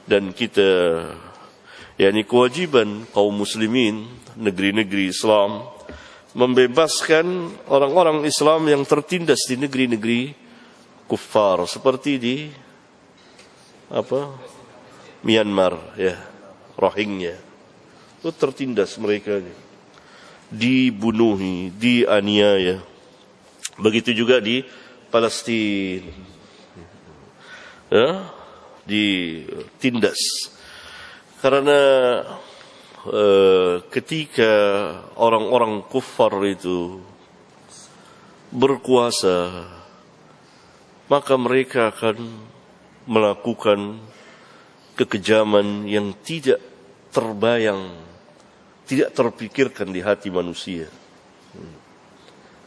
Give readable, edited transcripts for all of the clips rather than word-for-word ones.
Dan kita, yakni kewajiban kaum muslimin, negeri-negeri Islam, membebaskan orang-orang Islam yang tertindas di negeri-negeri kuffar seperti di Myanmar, ya, Rohingya. Itu tertindas mereka, dibunuhi, dianiaya. Begitu juga di Palestina, ya, ditindas. Karena ketika orang-orang kuffar itu berkuasa, maka mereka akan melakukan kekejaman yang tidak terbayang, tidak terpikirkan di hati manusia.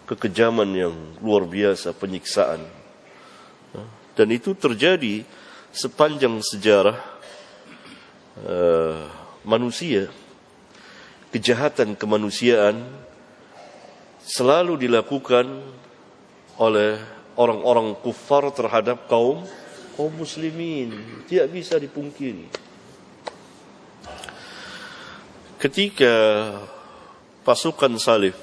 Kekejaman yang luar biasa, penyiksaan. Dan itu terjadi sepanjang sejarah manusia. Kejahatan kemanusiaan selalu dilakukan oleh orang-orang kufar terhadap kaum muslimin. Tidak bisa dipungkiri. Ketika pasukan Salib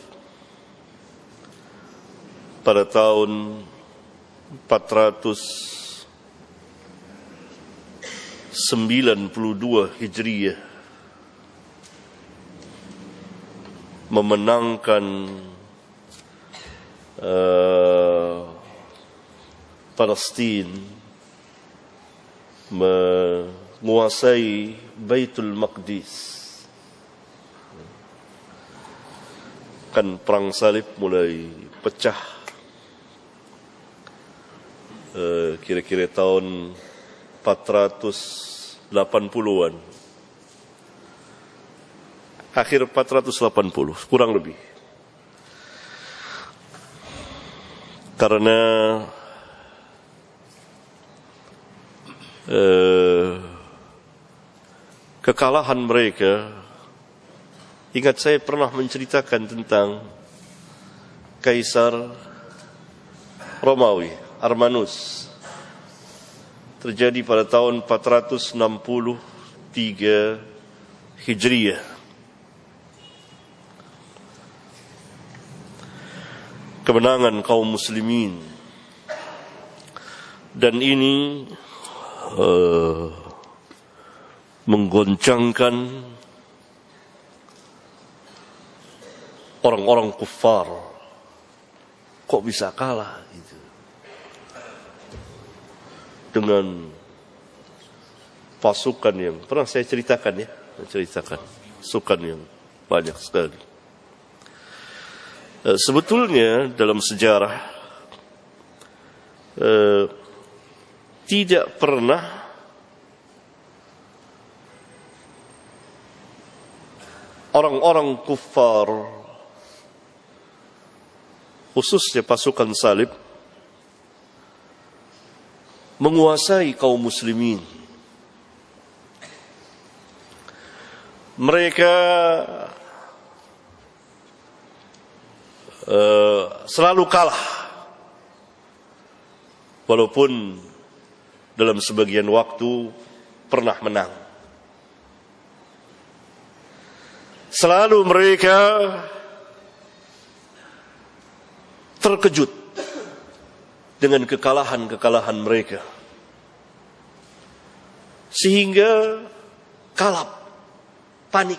pada tahun 492 Hijriyah memenangkan Palestina, menguasai Baitul Maqdis. Kan perang salib mulai pecah kira-kira tahun 480-an. Akhir 480, kurang lebih. Karena kekalahan mereka. Ingat, saya pernah menceritakan tentang Kaisar Romawi, Armanus. Terjadi pada tahun 463 Hijriyah. Kemenangan kaum muslimin. Dan ini menggoncangkan orang-orang kufar. Kok bisa kalah gitu, dengan pasukan yang pernah saya ceritakan, pasukan yang banyak sekali. Sebetulnya dalam sejarah tidak pernah orang-orang kufar, khususnya pasukan salib, menguasai kaum muslimin. Mereka selalu kalah, walaupun dalam sebagian waktu pernah menang. Selalu mereka terkejut dengan kekalahan-kekalahan mereka, sehingga kalap, panik.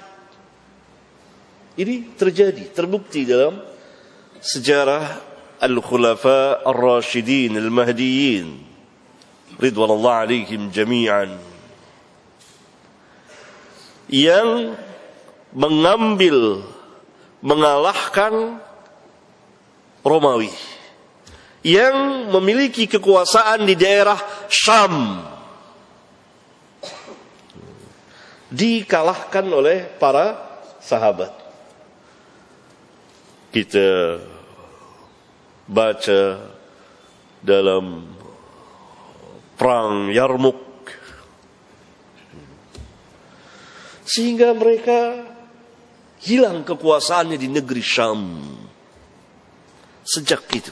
Ini terjadi, terbukti dalam sejarah Al-Khulafa Ar-Rashidin Al-Mahdiyin ridwanullah alaihim jami'an, yang mengalahkan Romawi, yang memiliki kekuasaan di daerah Syam, dikalahkan oleh para sahabat. Kita baca dalam perang Yarmuk, sehingga mereka hilang kekuasaannya di negeri Syam sejak itu,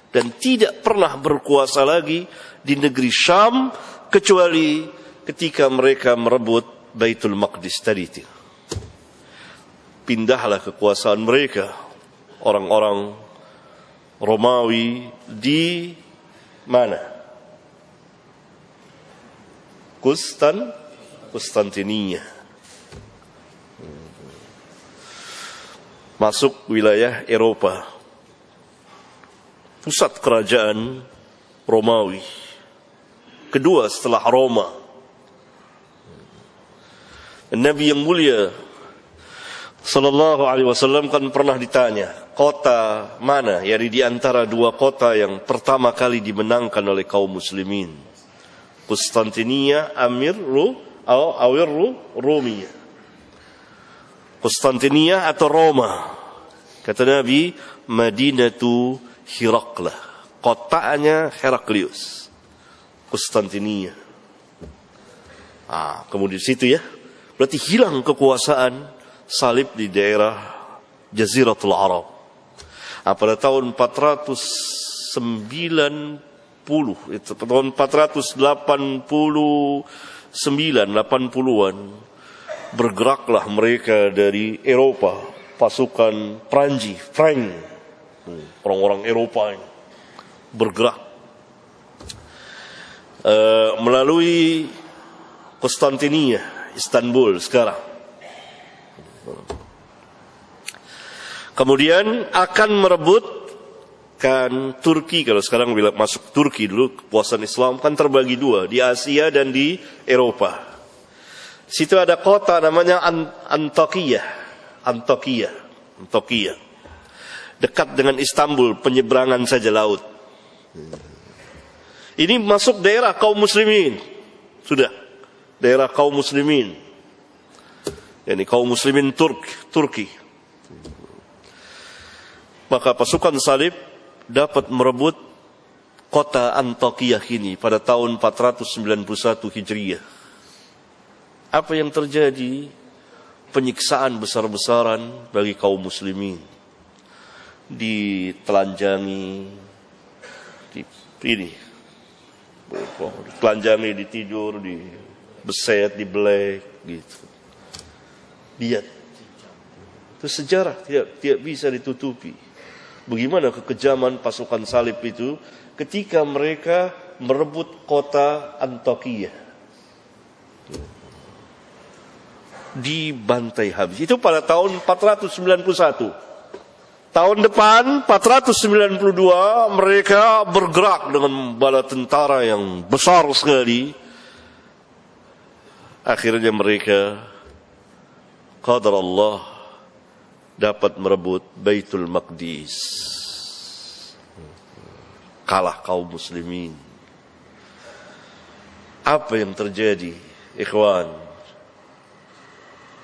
dan tidak pernah berkuasa lagi di negeri Syam kecuali ketika mereka merebut Baitul Maqdis tadi itu. Pindahlah kekuasaan mereka, orang-orang Romawi, di mana? Konstantinia. Masuk wilayah Eropa. Pusat kerajaan Romawi. Kedua setelah Roma. Nabi yang mulia Sallallahu Alaihi Wasallam kan pernah ditanya, kota mana yang di antara dua kota yang pertama kali dimenangkan oleh kaum muslimin? Konstantinia, Romia. Konstantinia atau Roma? Kata Nabi, Madinatu Herakla. Kotanya Heraklius. Konstantinia. Kemudian situ ya. Berarti hilang kekuasaan salib di daerah Jaziratul Arab. Pada tahun 80-an bergeraklah mereka dari Eropa, pasukan Frank, orang-orang Eropa ini bergerak melalui Konstantinia, Istanbul sekarang. Kemudian akan merebutkan Turki. Kalau sekarang bila masuk Turki dulu, kekuasaan Islam kan terbagi dua, di Asia dan di Eropa. Situ ada kota namanya Antakya. Dekat dengan Istanbul, penyeberangan saja laut. Ini masuk daerah kaum muslimin. Sudah, daerah kaum muslimin. Yani kaum muslimin Turki. Maka pasukan salib dapat merebut kota Antakya ini pada tahun 491 Hijriah. Apa yang terjadi? Penyiksaan besar-besaran bagi kaum muslimin. Ditelanjangi, ditelanjangi, ditidur, dibeset, dibelek, gitu. Lihat, itu sejarah tidak bisa ditutupi. Bagaimana kekejaman pasukan salib itu ketika mereka merebut kota Antakya, dibantai habis. Itu pada tahun 491. Tahun depan 492 mereka bergerak dengan bala tentara yang besar sekali. Akhirnya mereka qadar Allah dapat merebut Baitul Maqdis. Kalah kaum muslimin. Apa yang terjadi, ikhwan?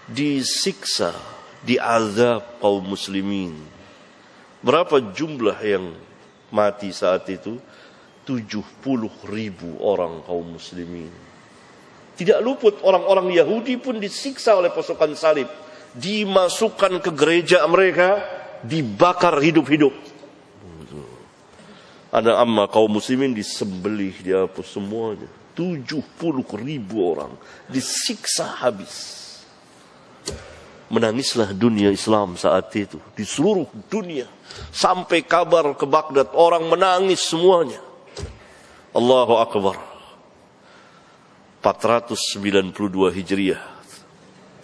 Disiksa, diazab kaum muslimin. Berapa jumlah yang mati saat itu? 70.000 orang kaum muslimin. Tidak luput orang-orang Yahudi pun disiksa oleh pasukan salib. Dimasukkan ke gereja mereka, dibakar hidup-hidup. Ada amma kaum muslimin disembelih, apa semuanya. 70.000 orang disiksa habis. Menangislah dunia Islam saat itu di seluruh dunia, sampai kabar ke Baghdad, orang menangis semuanya. Allahu Akbar. 492 Hijriah.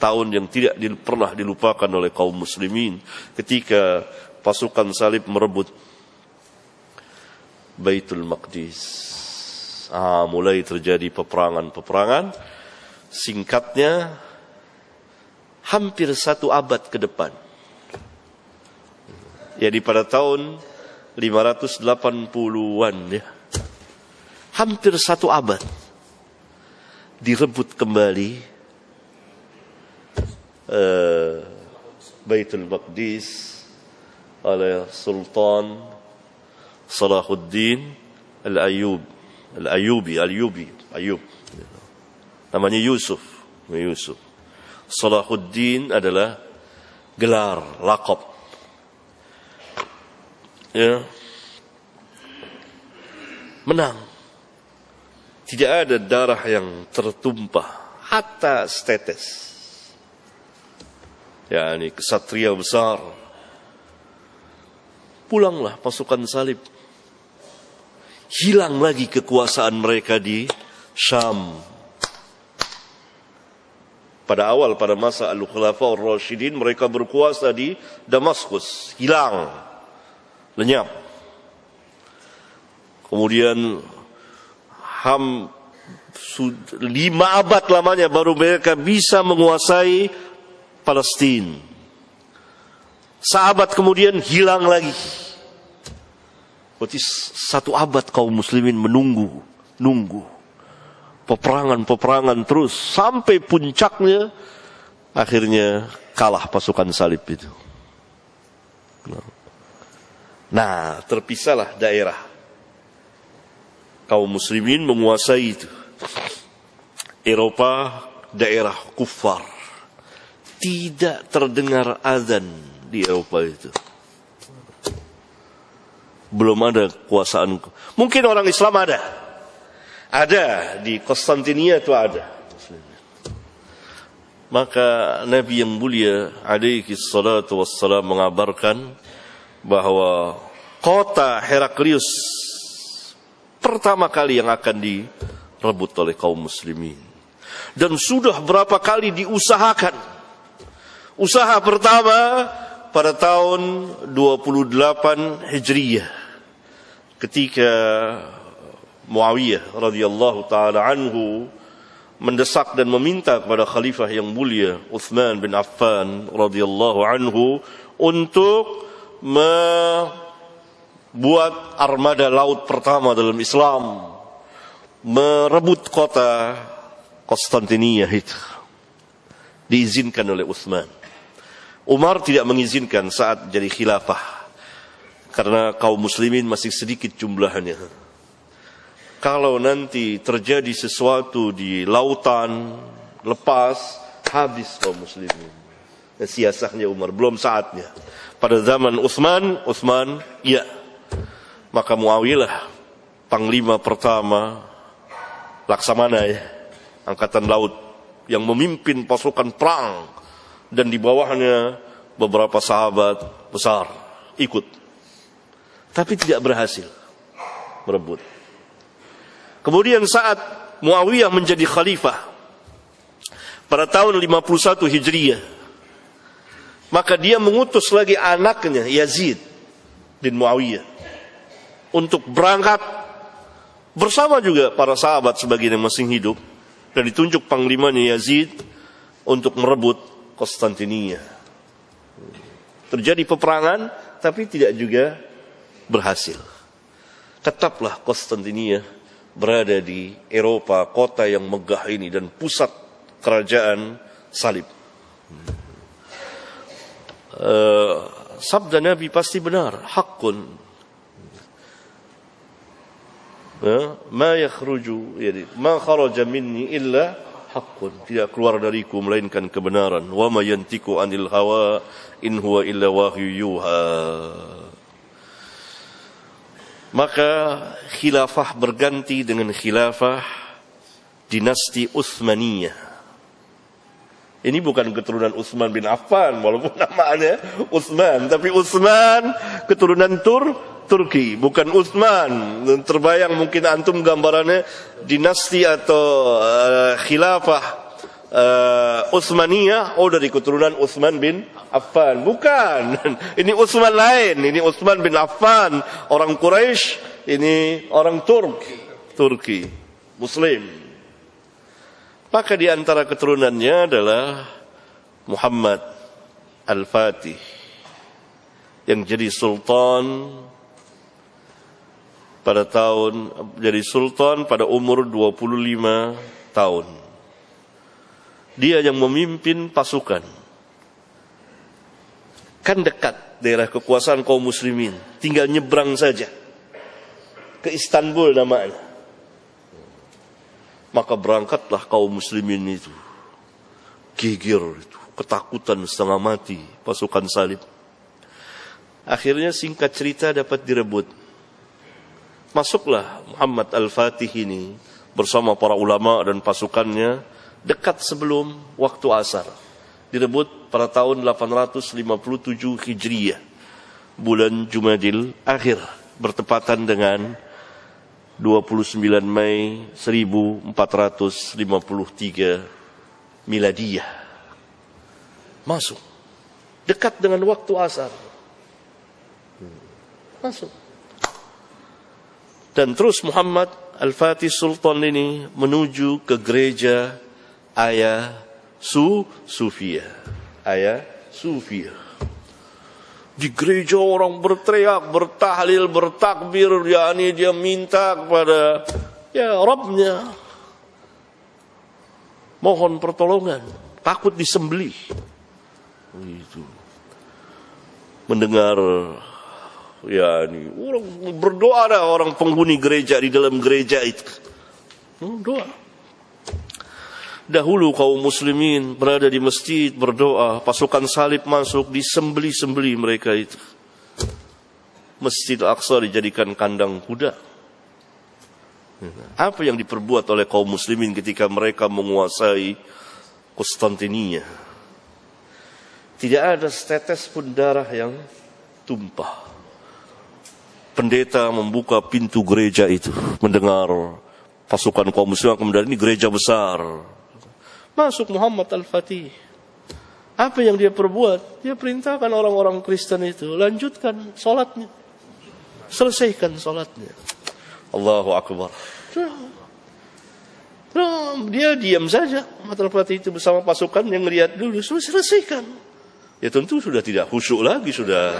Tahun yang tidak pernah dilupakan oleh kaum muslimin ketika pasukan salib merebut Baitul Maqdis. Mulai terjadi peperangan. Singkatnya, hampir 1 abad ke depan. Jadi pada tahun 580-an ya. Hampir 1 abad direbut kembali Baitul Maqdis oleh Sultan Salahuddin Al-Ayyubi. Namanya Yusuf. Salahuddin adalah gelar, laqab. Ya. Menang. Tidak ada darah yang tertumpah, hatta setetes. Ya, ini kesatria besar. Pulanglah pasukan salib. Hilang lagi kekuasaan mereka di Syam. Pada masa Al-Khulafa Ar-Rasyidin, mereka berkuasa di Damaskus. Hilang. Lenyap. Kemudian 5 abad lamanya baru mereka bisa menguasai Palestina. Seabad kemudian hilang lagi. Berarti 1 abad kaum muslimin menunggu. Peperangan terus. Sampai puncaknya, akhirnya kalah pasukan salib itu. Nah, terpisahlah daerah. Kaum muslimin menguasai itu. Eropa, daerah kufar. Tidak terdengar azan di Eropa itu. Belum ada kekuasaan. Mungkin orang Islam ada. Ada di Konstantinia itu ada. Maka Nabi yang mulia alaihi salatu wassalam mengabarkan bahwa kota Heraklius pertama kali yang akan direbut oleh kaum muslimin. Dan sudah berapa kali diusahakan. Usaha pertama pada tahun 28 Hijriyah. Ketika Muawiyah radhiyallahu taala anhu mendesak dan meminta kepada khalifah yang mulia Utsman bin Affan radhiyallahu anhu untuk buat armada laut pertama dalam Islam, merebut kota Konstantinia itu. Diizinkan oleh Utsman. Umar tidak mengizinkan saat jadi khilafah, karena kaum muslimin masih sedikit jumlahnya. Kalau nanti terjadi sesuatu di lautan, lepas, habis kaum muslimin. Siasahnya Umar, belum saatnya. Pada zaman Utsman, iya. Maka Muawiyah panglima pertama Laksamana ya, angkatan laut yang memimpin pasukan perang, dan di bawahnya beberapa sahabat besar ikut. Tapi tidak berhasil merebut. Kemudian saat Muawiyah menjadi khalifah pada tahun 51 Hijriyah, maka dia mengutus lagi anaknya Yazid bin Muawiyah untuk berangkat bersama juga para sahabat sebagian yang masih hidup, dan ditunjuk panglimanya Yazid untuk merebut Konstantinia. Terjadi peperangan tapi tidak juga berhasil. Tetaplah Konstantinia berada di Eropa, kota yang megah ini dan pusat kerajaan salib. Sabda Nabi pasti benar, hakun. Ma yakhruju, yani ma kharaja minni illa haqqun, tidak keluar dariku melainkan kebenaran. Wa ma yantiqu anil hawa in huwa illa wahyu yuha. Maka khilafah berganti dengan khilafah dinasti Utsmaniyah. Ini bukan keturunan Utsman bin Affan, walaupun namanya Utsman, tapi Utsman keturunan Turki, bukan Utsman. Terbayang mungkin antum gambarannya dinasti atau khilafah Utsmaniyah, dari keturunan Utsman bin Affan. Bukan. Ini Utsman lain, ini Utsman bin Affan, orang Quraisy, ini orang Turki, Muslim. Maka di antara keturunannya adalah Muhammad Al-Fatih yang jadi sultan pada umur 25 tahun. Dia yang memimpin pasukan. Kan dekat daerah kekuasaan kaum muslimin, tinggal nyebrang saja ke Istanbul namanya. Maka berangkatlah kaum muslimin itu, geger itu, ketakutan setengah mati pasukan salib. Akhirnya singkat cerita dapat direbut. Masuklah Muhammad Al-Fatih ini bersama para ulama dan pasukannya dekat sebelum waktu asar. Direbut pada tahun 857 Hijriyah, bulan Jumadil Akhir, bertepatan dengan 29 Mei 1453 Miladiyah. Masuk dekat dengan waktu asar. Masuk. Dan terus Muhammad Al-Fatih Sultan ini menuju ke gereja Ayah Sufia. Ayah Sufia. Di gereja orang berteriak, bertahlil, bertakbir, yakni dia minta kepada Rabbnya. Mohon pertolongan, takut disembelih. Itu. Mendengar ini orang berdoa, ada orang penghuni gereja di dalam gereja itu. Doa. Dahulu kaum muslimin berada di masjid berdoa, pasukan salib masuk, disembeli-sembeli mereka itu. Masjid Al-Aqsa dijadikan kandang kuda. Apa yang diperbuat oleh kaum muslimin ketika mereka menguasai Konstantinia? Tidak ada setetes pun darah yang tumpah. Pendeta membuka pintu gereja itu, mendengar pasukan kaum muslimin, kemudian ini gereja besar. Masuk Muhammad Al-Fatih. Apa yang dia perbuat? Dia perintahkan orang-orang Kristen itu, lanjutkan sholatnya. Selesaikan sholatnya. Allahu Akbar. Dia diam saja. Muhammad Al-Fatih itu bersama pasukan yang melihat dulu, selesaikan. Ya tentu sudah tidak khusyuk lagi, sudah.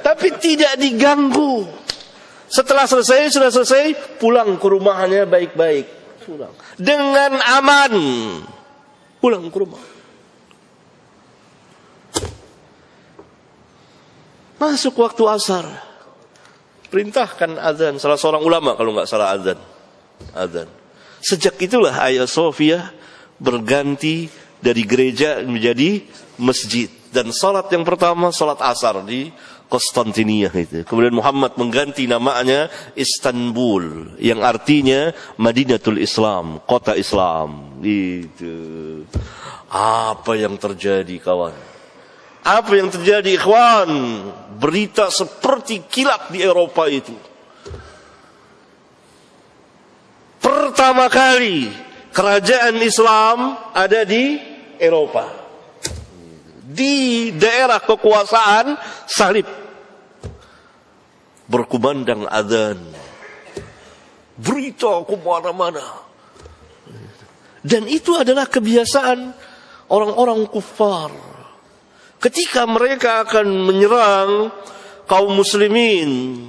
Tapi tidak diganggu. Setelah selesai, pulang ke rumahnya baik-baik. Pulang. Dengan aman. Pulang ke rumah. Masuk waktu asar. Perintahkan azan. Salah seorang ulama kalau nggak salah azan. Sejak itulah Ayah Sofia berganti dari gereja menjadi masjid. Dan salat yang pertama, salat asar di Konstantinia itu. Kemudian Muhammad mengganti namanya Istanbul, yang artinya Madinatul Islam, kota Islam. Itu. Apa yang terjadi, kawan? Apa yang terjadi, ikhwan? Berita seperti kilat di Eropa itu. Pertama kali kerajaan Islam ada di Eropa. Di daerah kekuasaan salib. Berkumandang adzan. Berita kemana-mana. Dan itu adalah kebiasaan orang-orang kufar. Ketika mereka akan menyerang kaum muslimin,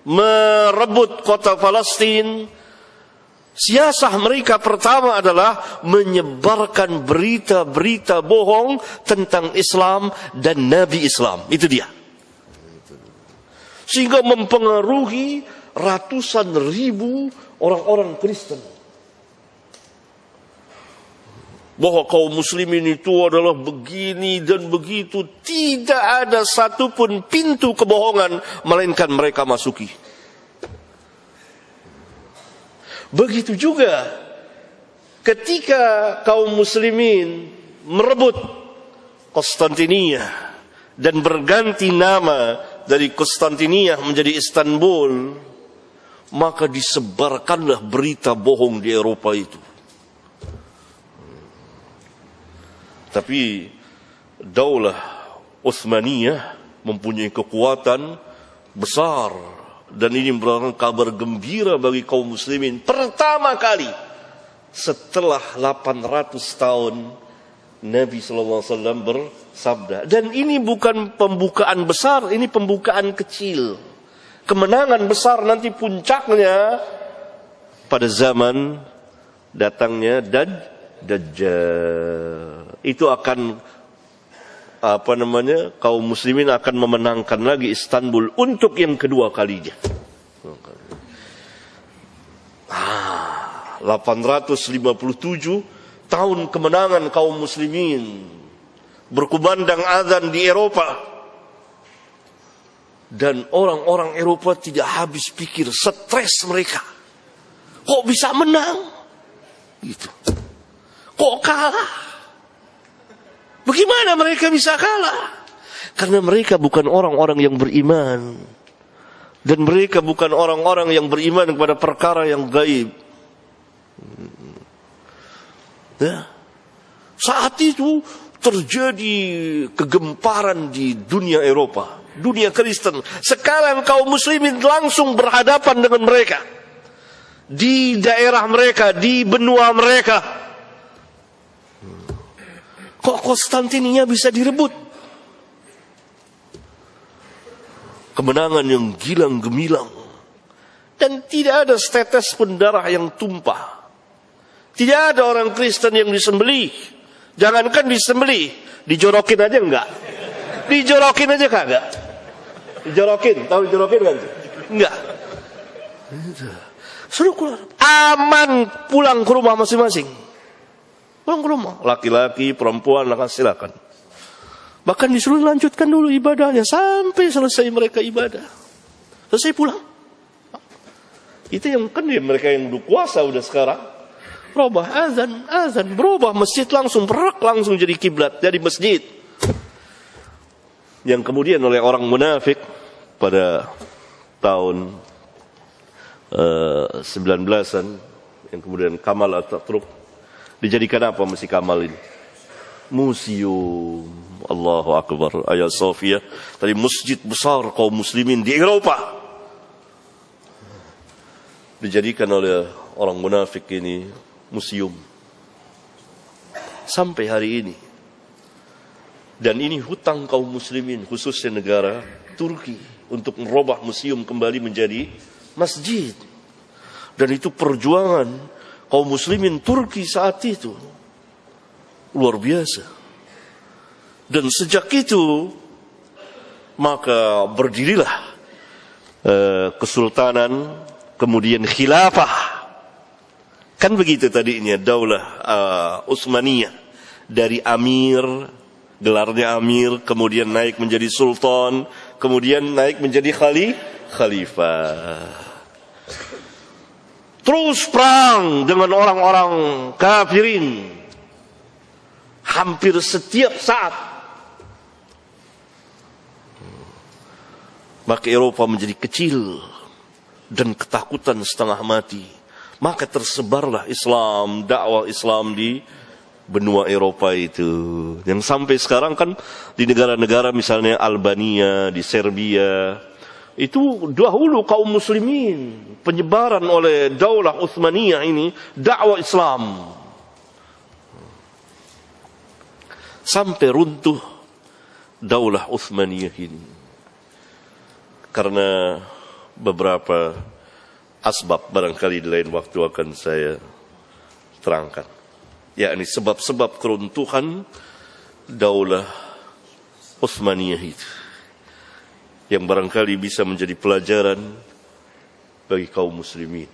merebut kota Palestina, siasah mereka pertama adalah menyebarkan berita-berita bohong tentang Islam dan Nabi Islam. Itu dia. Sehingga mempengaruhi ratusan ribu orang-orang Kristen. Bahwa kaum muslimin itu adalah begini dan begitu. Tidak ada satupun pintu kebohongan melainkan mereka masuki. Begitu juga ketika kaum muslimin merebut Konstantinia dan berganti nama dari Konstantinia menjadi Istanbul, maka disebarkanlah berita bohong di Eropa itu. Tapi Daulah Utsmaniyah mempunyai kekuatan besar. Dan ini merupakan kabar gembira bagi kaum muslimin. Pertama kali setelah 800 tahun Nabi SAW bersabda. Dan ini bukan pembukaan besar, ini pembukaan kecil. Kemenangan besar nanti puncaknya pada zaman datangnya Dajjal. Itu akan kaum muslimin akan memenangkan lagi Istanbul untuk yang kedua kalinya. 857 tahun kemenangan kaum muslimin, berkumandang azan di Eropa, dan orang-orang Eropa tidak habis pikir, stres mereka. Kok bisa menang? Gitu. Kok kalah? Bagaimana mereka bisa kalah? Karena mereka bukan orang-orang yang beriman. Dan mereka bukan orang-orang yang beriman kepada perkara yang gaib. Ya. Saat itu terjadi kegemparan di dunia Eropa, dunia Kristen. Sekarang kaum muslimin langsung berhadapan dengan mereka. Di daerah mereka, di benua mereka. Kok Konstantinia bisa direbut? Kemenangan yang gilang gemilang. Dan tidak ada setetes pun darah yang tumpah. Tidak ada orang Kristen yang disembelih. Jangankan disembelih, dijorokin aja enggak. Dijorokin aja kagak. Dijorokin, tahu dijorokin kan? Enggak. Suruh keluar. Aman pulang ke rumah masing-masing. Pulang ke rumah. Laki-laki, perempuan, silakan. Bahkan disuruh lanjutkan dulu ibadahnya sampai selesai mereka ibadah. Selesai pulang. Itu yang kan mereka yang udah kuasa udah sekarang. Berubah azan, berubah masjid langsung jadi kiblat, jadi masjid. Yang kemudian oleh orang munafik pada tahun 19-an, yang kemudian Kamal Atatürk dijadikan apa masjid Kamal ini? Museum. Allahu Akbar. Hagia Sophia, tadi masjid besar kaum muslimin di Eropa, dijadikan oleh orang munafik ini museum sampai hari ini. Dan ini hutang kaum muslimin, khususnya negara Turki, untuk merubah museum kembali menjadi masjid. Dan itu perjuangan kaum muslimin Turki saat itu luar biasa. Dan sejak itu maka berdirilah kesultanan, kemudian khilafah. Kan begitu tadinya daulah Utsmaniyah, dari amir, gelarnya amir, kemudian naik menjadi sultan, kemudian naik menjadi khalifah. Terus perang dengan orang-orang kafirin hampir setiap saat. Maka Eropa menjadi kecil dan ketakutan setengah mati. Maka tersebarlah Islam, dakwah Islam di benua Eropa itu. Yang sampai sekarang kan di negara-negara misalnya Albania, di Serbia, itu dahulu kaum muslimin, penyebaran oleh daulah Utsmaniyah ini, dakwah Islam. Sampai runtuh daulah Utsmaniyah ini. Karena beberapa asbab, barangkali di lain waktu akan saya terangkan. Yakni sebab-sebab keruntuhan daulah Utsmaniyah itu, yang barangkali bisa menjadi pelajaran bagi kaum muslimin.